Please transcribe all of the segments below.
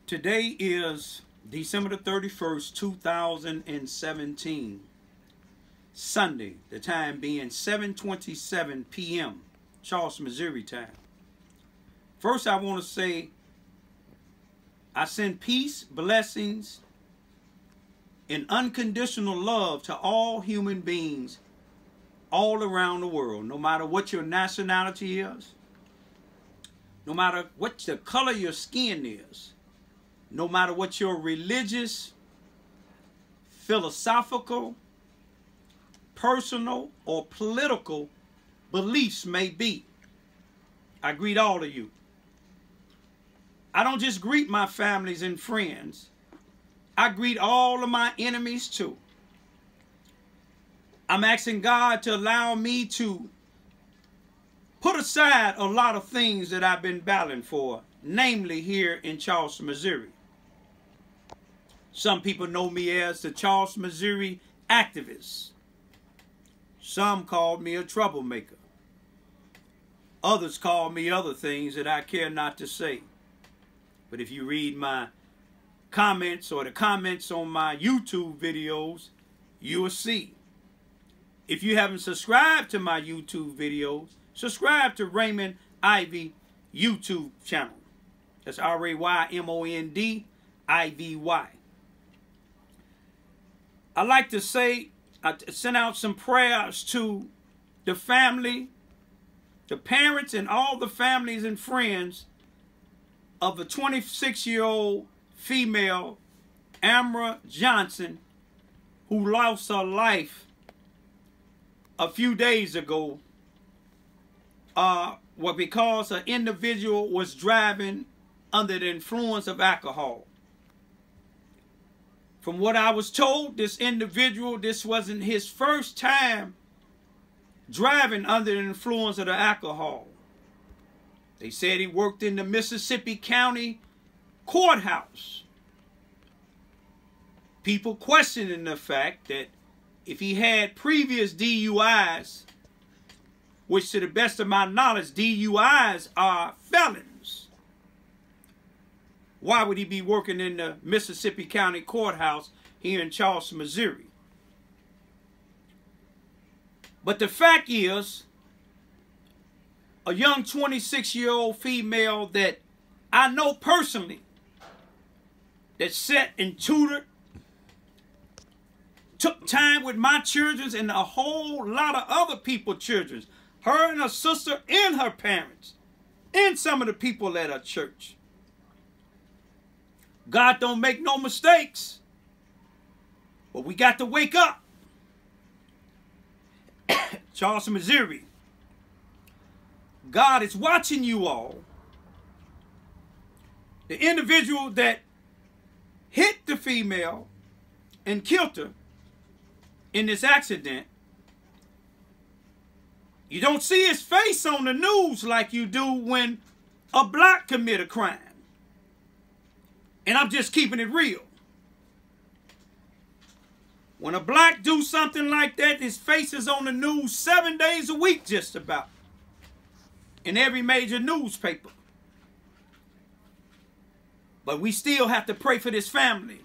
Today is December the 31st, 2017. Sunday, the time being 7:27 p.m. Charleston, Missouri time. First, I want to say I send peace, blessings, and unconditional love to all human beings all around the world, no matter what your nationality is, no matter what the color of your skin is, no matter what your religious, philosophical, personal, or political beliefs may be. I greet all of you. I don't just greet my families and friends. I greet all of my enemies too. I'm asking God to allow me to put aside a lot of things that I've been battling for, namely here in Charleston, Missouri. Some people know me as the Charleston, Missouri activist. Some call me a troublemaker. Others call me other things that I care not to say. But if you read my comments or the comments on my YouTube videos, you will see. If you haven't subscribed to my YouTube videos, subscribe to Raymond Ivy YouTube channel. That's RAYMOND IVY. I like to say, I send out some prayers to the family, the parents, and all the families and friends of a 26-year-old female, Amra Johnson, who lost her life a few days ago because an individual was driving under the influence of alcohol. From what I was told, this individual, this wasn't his first time driving under the influence of the alcohol. They said he worked in the Mississippi County courthouse. People questioning the fact that if he had previous DUIs, which to the best of my knowledge, DUIs are felons, why would he be working in the Mississippi County courthouse here in Charleston, Missouri? But the fact is, a young 26-year-old female that I know personally, that sat and tutored, took time with my children and a whole lot of other people's children, her and her sister and her parents, and some of the people at her church. God don't make no mistakes, but we got to wake up. Charleston, Missouri, God is watching you all. The individual that hit the female and killed her in this accident, you don't see his face on the news like you do when a black commit a crime. And I'm just keeping it real. When a black do something like that, his face is on the news 7 days a week just about. In every major newspaper. But we still have to pray for this family.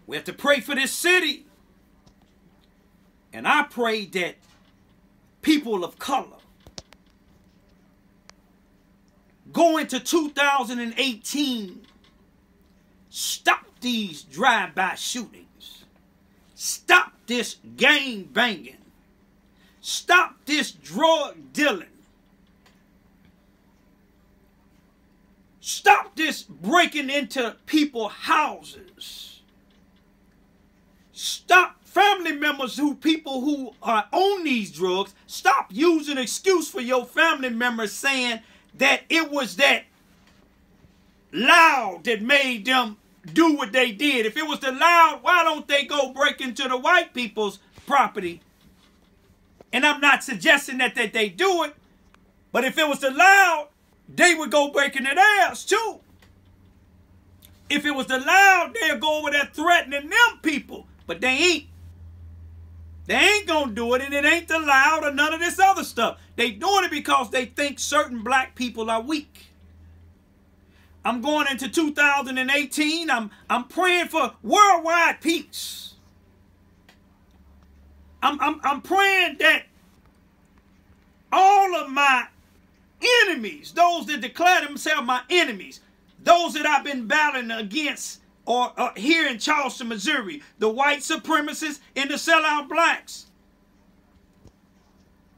We have to pray for this city. And I pray that people of color go into 2018, stop these drive-by shootings, stop this gang banging, stop this drug dealing, stop this breaking into people's houses, stop family members people who are on these drugs, stop using an excuse for your family members saying that it was that loud that made them do what they did. If it was the loud, why don't they go break into the white people's property? And I'm not suggesting that they do it, but if it was the loud, they would go breaking their ass too. If it was the loud, they'd go over there threatening them people, but they ain't. They ain't gonna do it, and it ain't the loud or none of this other stuff. They doing it because they think certain black people are weak. I'm going into 2018. I'm praying for worldwide peace. I'm praying that all of my enemies, those that declare themselves my enemies, those that I've been battling against or here in Charleston, Missouri, the white supremacists and the sellout blacks.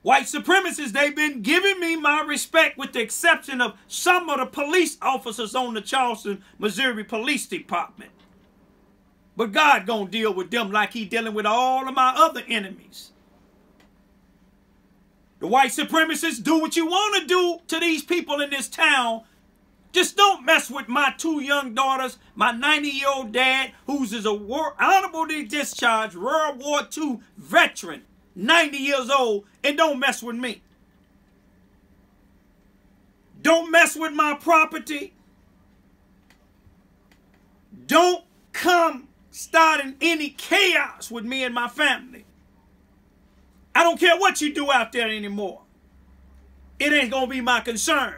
White supremacists, they've been giving me my respect with the exception of some of the police officers on the Charleston, Missouri Police Department. But God gonna deal with them like he dealing with all of my other enemies. The white supremacists, do what you want to do to these people in this town. Just don't mess with my 2 young daughters, my 90-year-old dad, who's a honorably discharged World War II veteran, 90 years old, and don't mess with me. Don't mess with my property. Don't come starting any chaos with me and my family. I don't care what you do out there anymore. It ain't going to be my concern.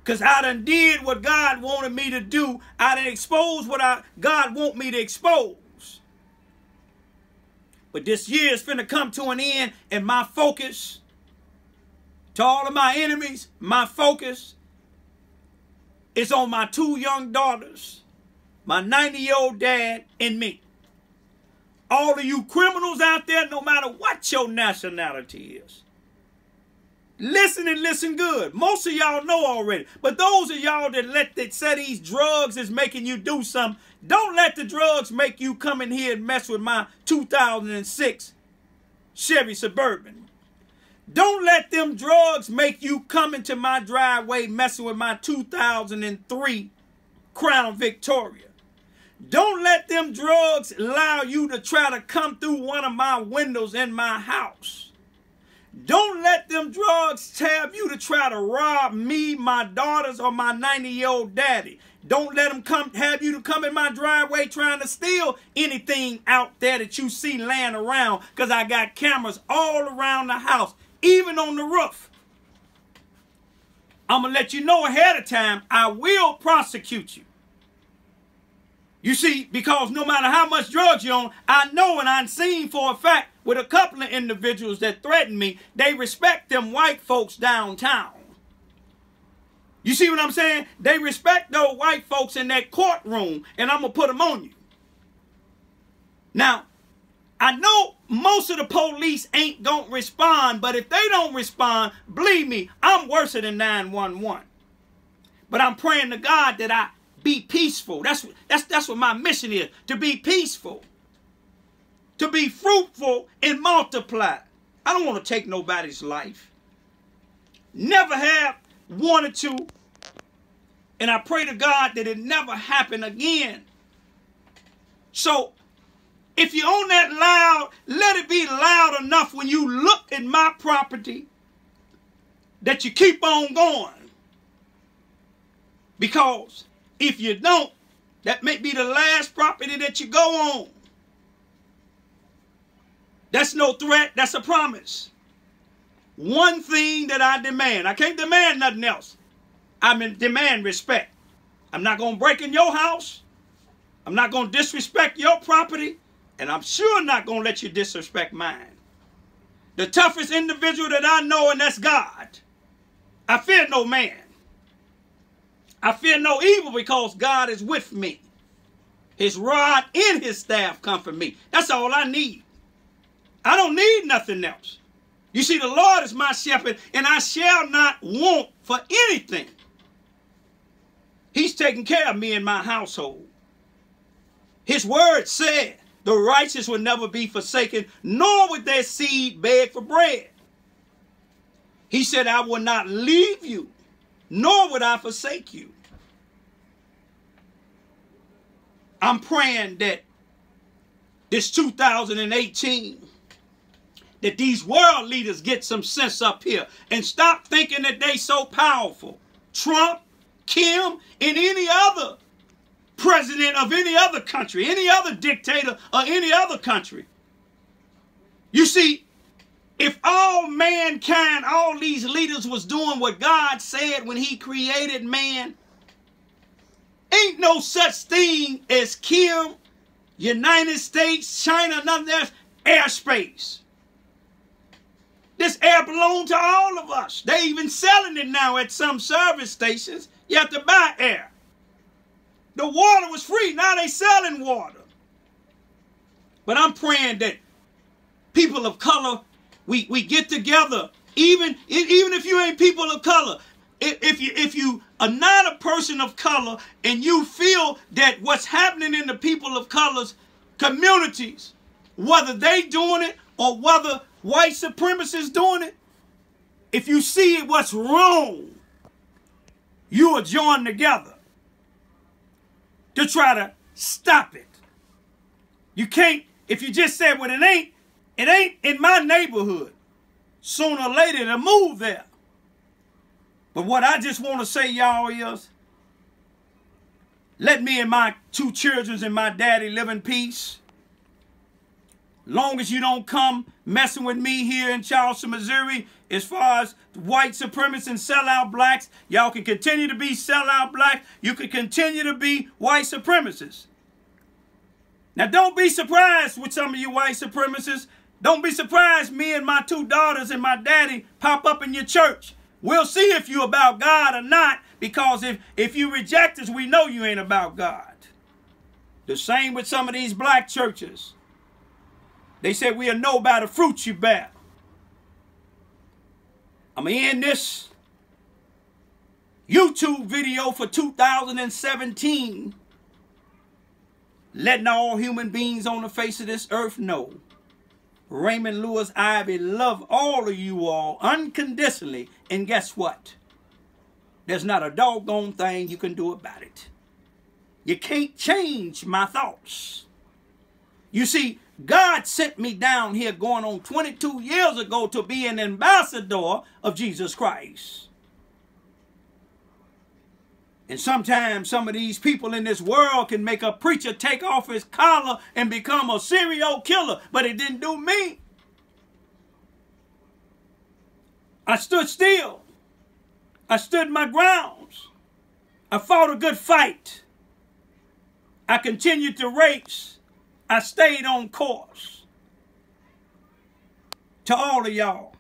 Because I done did what God wanted me to do. I done exposed what God want me to expose. But this year is finna come to an end, and my focus, to all of my enemies, my focus is on my 2 young daughters, my 90-year-old dad, and me. All of you criminals out there, no matter what your nationality is, listen and listen good. Most of y'all know already. But those of y'all that say these drugs is making you do something, don't let the drugs make you come in here and mess with my 2006 Chevy Suburban. Don't let them drugs make you come into my driveway messing with my 2003 Crown Victoria. Don't let them drugs allow you to try to come through one of my windows in my house. Don't let them drugs have you to try to rob me, my daughters, or my 90-year-old daddy. Don't let them have you to come in my driveway trying to steal anything out there that you see laying around, because I got cameras all around the house, even on the roof. I'm going to let you know ahead of time, I will prosecute you. You see, because no matter how much drugs you're on, I know and I've seen for a fact with a couple of individuals that threaten me, they respect them white folks downtown. You see what I'm saying? They respect those white folks in that courtroom, and I'm going to put them on you. Now, I know most of the police ain't going to respond, but if they don't respond, believe me, I'm worse than 911. But I'm praying to God that I be peaceful. That's what my mission is, to be peaceful, to be fruitful and multiply. I don't want to take nobody's life. Never have wanted to. And I pray to God that it never happen again. So if you're on that loud, let it be loud enough when you look at my property that you keep on going. Because if you don't, that may be the last property that you go on. That's no threat. That's a promise. One thing that I demand. I can't demand nothing else. I demand respect. I'm not going to break in your house. I'm not going to disrespect your property. And I'm sure not going to let you disrespect mine. The toughest individual that I know, and that's God. I fear no man. I fear no evil because God is with me. His rod and his staff comfort me. That's all I need. I don't need nothing else. You see, the Lord is my shepherd, and I shall not want for anything. He's taking care of me and my household. His word said, the righteous will never be forsaken, nor would their seed beg for bread. He said, I will not leave you, nor would I forsake you. I'm praying that this 2018, that these world leaders get some sense up here and stop thinking that they so powerful. Trump, Kim, and any other president of any other country, any other dictator or any other country. You see, if all mankind, all these leaders was doing what God said when he created man, Ain't no such thing as Kim, United States, China, none of that airspace. This air belongs to all of us. They even selling it now at some service stations. You have to buy air. The water was free. Now they selling water. But I'm praying that people of color, we get together. Even if you ain't people of color, if you are not a person of color and you feel that what's happening in the people of color's communities, whether they doing it or whether white supremacists doing it, if you see what's wrong, you will join together to try to stop it. You can't, if you just say, well, it ain't in my neighborhood. Sooner or later, it'll move there. But what I just want to say, y'all, is let me and my 2 children and my daddy live in peace. Long as you don't come messing with me here in Charleston, Missouri, as far as white supremacists and sellout blacks, y'all can continue to be sellout blacks. You can continue to be white supremacists. Now, don't be surprised with some of you white supremacists. Don't be surprised me and my 2 daughters and my daddy pop up in your church. We'll see if you're about God or not, because if you reject us, we know you ain't about God. The same with some of these black churches. They said we'll know by the fruits you bear. I'm going to end this YouTube video for 2017, letting all human beings on the face of this earth know Raymond Lewis Ivy love all of you all unconditionally. And guess what? There's not a doggone thing you can do about it. You can't change my thoughts. You see, God sent me down here going on 22 years ago to be an ambassador of Jesus Christ. And sometimes some of these people in this world can make a preacher take off his collar and become a serial killer, but it didn't do me. I stood still. I stood my grounds. I fought a good fight. I continued to race. I stayed on course. To all of y'all,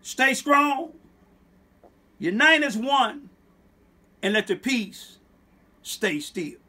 stay strong, unite as one, and let the peace stay still.